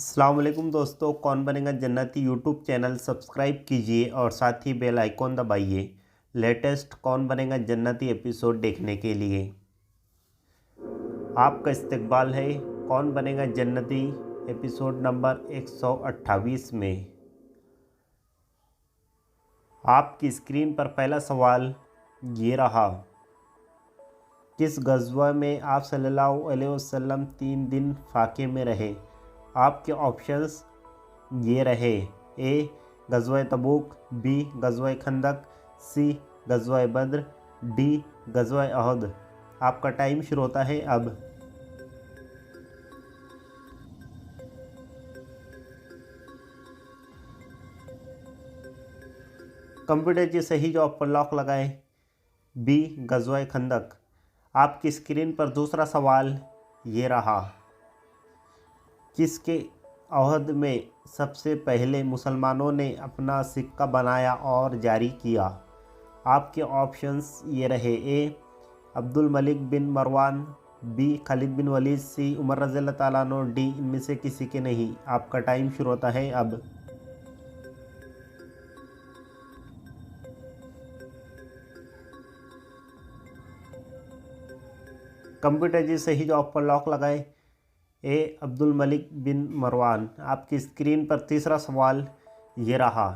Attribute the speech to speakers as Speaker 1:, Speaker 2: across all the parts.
Speaker 1: अस्सलाम वालेकुम दोस्तों, कौन बनेगा जन्नती यूट्यूब चैनल सब्सक्राइब कीजिए और साथ ही बेल आइकॉन दबाइए लेटेस्ट कौन बनेगा जन्नती एपिसोड देखने के लिए। आपका इस्तकबाल है कौन बनेगा जन्नती एपिसोड नंबर 128 में। आपकी स्क्रीन पर पहला सवाल ये रहा, किस गज़वा में आप सल्लल्लाहु अलैहि वसल्लम 3 दिन फाके में रहे। आपके ऑप्शंस ये रहे, ए गज़वा तबूक, बी गज़वा खंदक, सी गज़वा बद्र, डी गज़वा अहद। आपका टाइम शुरू होता है अब। कंप्यूटर जी सही जवाब पर लॉक लगाएं, बी गज़वा खंदक। आपकी स्क्रीन पर दूसरा सवाल ये रहा, किसके अहद में सबसे पहले मुसलमानों ने अपना सिक्का बनाया और जारी किया। आपके ऑप्शंस ये रहे, ए अब्दुल मलिक बिन मरवान, बी खालिद बिन वलीद, सी उमर रज़ियल्लाहु ताला अन्हु, डी इनमें से किसी के नहीं। आपका टाइम शुरू होता है अब। कंप्यूटर जी सही जवाब पर लॉक लगाए, ए अब्दुल मलिक बिन मरवान। आपकी स्क्रीन पर तीसरा सवाल ये रहा,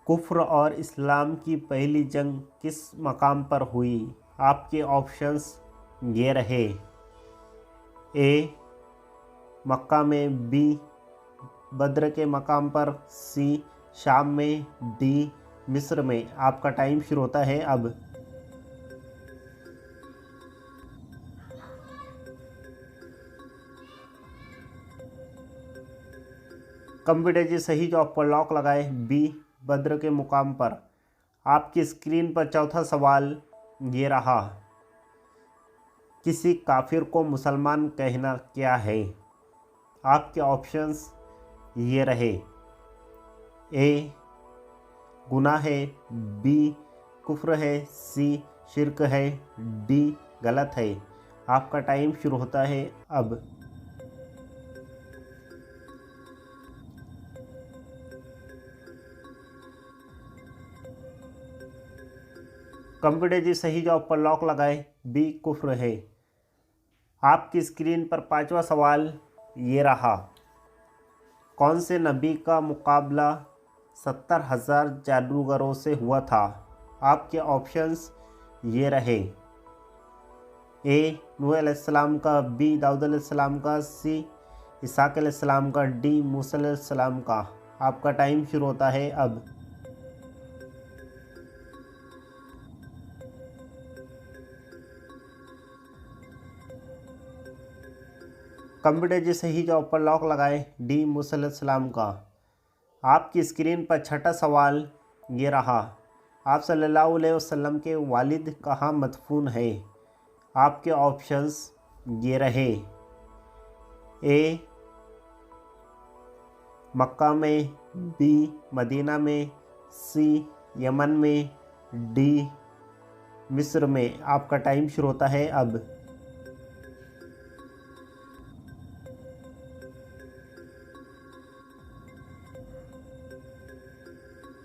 Speaker 1: कुफ्र और इस्लाम की पहली जंग किस मकाम पर हुई। आपके ऑप्शंस ये रहे, ए मक्का में, बी बद्र के मकाम पर, सी शाम में, डी मिस्र में। आपका टाइम शुरू होता है अब। कंप्यूटर जी सही जवाब पर लॉक लगाए, बी बद्र के मुकाम पर। आपकी स्क्रीन पर चौथा सवाल ये रहा, किसी काफिर को मुसलमान कहना क्या है। आपके ऑप्शंस ये रहे, ए गुनाह है, बी कुफ्र है, सी शिर्क है, डी गलत है। आपका टाइम शुरू होता है अब। कंप्यूटर जी सही जवाब पर लॉक लगाए, बी कुफ्र है। आपकी स्क्रीन पर पांचवा सवाल ये रहा, कौन से नबी का मुकाबला 70,000 जादूगरों से हुआ था। आपके ऑप्शंस ये रहे, ए नूह अलैहिस्सलाम का, बी दाऊद अलैहिस्सलाम का, सी इसहाक अलैहिस्सलाम का, डी मूसा अलैहिस्सलाम का। आपका टाइम शुरू होता है अब। कंप्यूटर जी सही जवाब पर लॉक लगाए, डी मूसा अलैहिस्सलाम का। आपकी स्क्रीन पर छठा सवाल ये रहा, आप सल्लल्लाहु अलैहि वसल्लम के वालिद कहाँ मदफून है। आपके ऑप्शंस ये रहे, ए मक्का में, बी मदीना में, सी यमन में, डी मिस्र में। आपका टाइम शुरू होता है अब।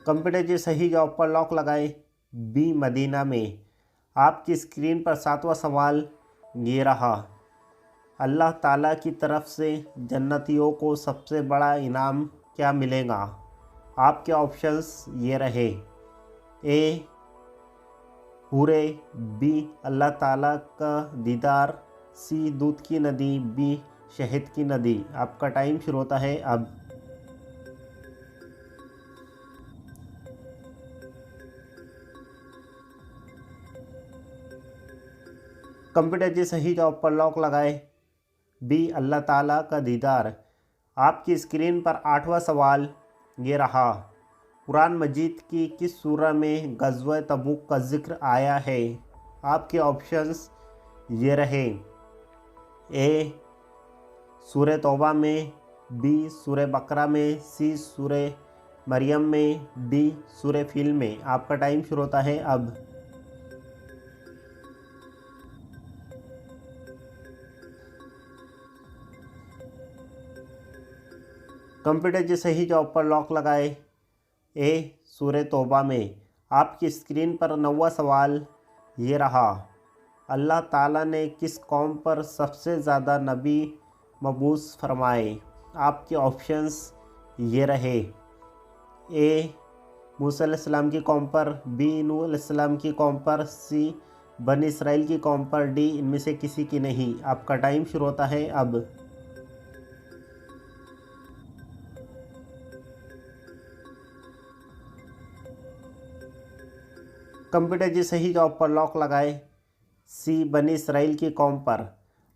Speaker 1: कंप्यूटर जी सही जवाब पर लॉक लगाए, बी मदीना में। आपकी स्क्रीन पर सातवां सवाल ये रहा, अल्लाह ताला की तरफ से जन्नतियों को सबसे बड़ा इनाम क्या मिलेगा। आपके ऑप्शंस ये रहे, ए हूरे, बी अल्लाह ताला का दीदार, सी दूध की नदी, बी शहद की नदी। आपका टाइम शुरू होता है अब। कंप्यूटर जी सही जवाब पर लॉक लगाए, बी अल्लाह ताला का दीदार। आपकी स्क्रीन पर आठवां सवाल ये रहा, कुरान मजीद की किस सूरा में गज़वा तबूक का जिक्र आया है। आपके ऑप्शंस ये रहे, ए सूरह तौबा में, बी सूरह बकरा में, सी सूरह मरियम में, डी सूरह फील में। आपका टाइम शुरू होता है अब। कंप्यूटर जी सही जवाब पर लॉक लगाए। ए सूरह तौबा में। आपकी स्क्रीन पर 9वां सवाल ये रहा। अल्लाह ताला ने किस कौम पर सबसे ज़्यादा नबी मबूस फरमाए। आपके ऑप्शंस ये रहे। ए मूसा अलैहिस्सलाम की कौम पर, बी नूह अलैहिस्सलाम की कौम पर, सी बनी इसराइल की कौम पर, डी इनमें से किसी की नहीं। आपका टाइम शुरू होता है अब। कंप्यूटर जी सही जवाब पर लॉक लगाए। सी बनी इसराइल की कौम पर।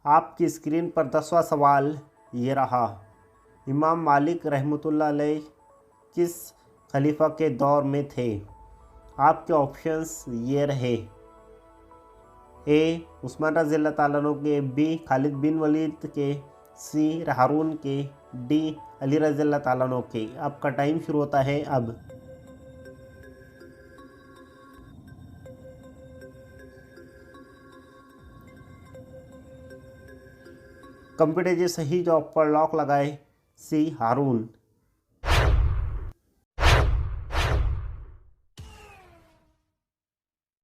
Speaker 1: आपकी स्क्रीन पर 10वां सवाल ये रहा। इमाम मालिक रहमतुल्लाह अलैह किस खलीफा के दौर में थे। आपके ऑप्शंस ये रहे। ए उस्मान रज़ी अल्लाह ताला अन्हु के, बी खालिद बिन वलीद के, सी हारून के, डी अली रज़ी अल्लाह ताला अन्हु के। आपका टाइम शुरू होता है अब। कंप्यूटर जी सही जवाब पर लॉक लगाए। सी हारून।